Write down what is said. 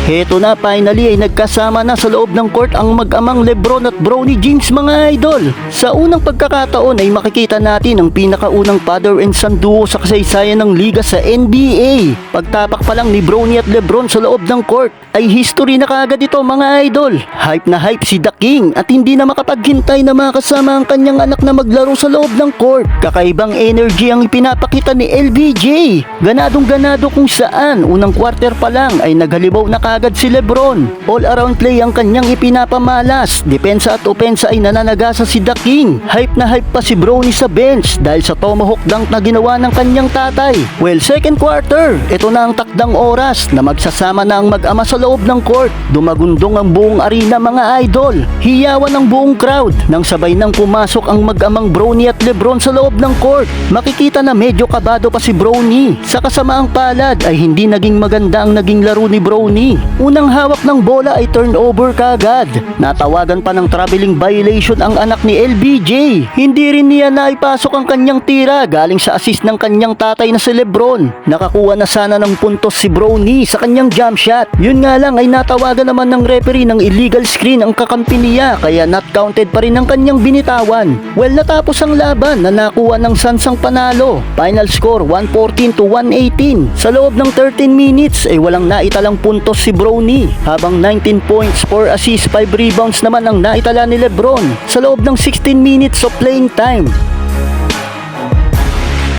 Heto na, finally ay nagkasama na sa loob ng court ang mag-amang Lebron at Bronny James mga idol. Sa unang pagkakataon ay makikita natin ang pinakaunang father and son duo sa kasaysayan ng liga sa NBA. Pagtapak pa lang ni Bronny at Lebron sa loob ng court ay history na kaagad ito mga idol. Hype na hype si The King at hindi na makapaghintay na makasama ang kanyang anak na maglaro sa loob ng court. Kakaibang energy ang ipinapakita ni LBJ. Ganadong ganado kung saan unang quarter pa lang ay naghalimaw na kaagad si Lebron. All around play ang kanyang ipinapamalas. Depensa at opensa ay nananagasa si The King. Hype na hype pa si Bronny sa bench dahil sa tomahawk dunk na ginawa ng kanyang tatay. Well, second quarter, ito na ang takdang oras na magsasama na ang mag-ama sa loob ng court. Dumagundong ang buong arena mga idol. Hiyawan ang buong crowd nang sabay nang pumasok ang mag-amang Bronny at Lebron sa loob ng court. Makikita na medyo kabado pa si Bronny. Sa kasamaang palad ay hindi naging maganda ang naging laro ni Bronny. Unang hawak ng bola ay turnover kaagad. Natawagan pa ng traveling violation ang anak ni LBJ. Hindi rin niya naipasok ang kanyang tira galing sa assist ng kanyang tatay na si Lebron. Nakakuha na sana ng puntos si Bronny sa kanyang jump shot. Yun nga lang ay natawagan naman ng referee ng illegal screen ang kakampi niya kaya not counted pa rin ang kanyang binitawan. Well, natapos ang laban na nakuha ng Suns ang panalo. Final score 114-118. Sa loob ng 13 minutes ay walang naitalang puntos si Bronny habang 19 points, 4 assists, 5 rebounds naman ang naitala ni Lebron sa loob ng 16 minutes of playing time.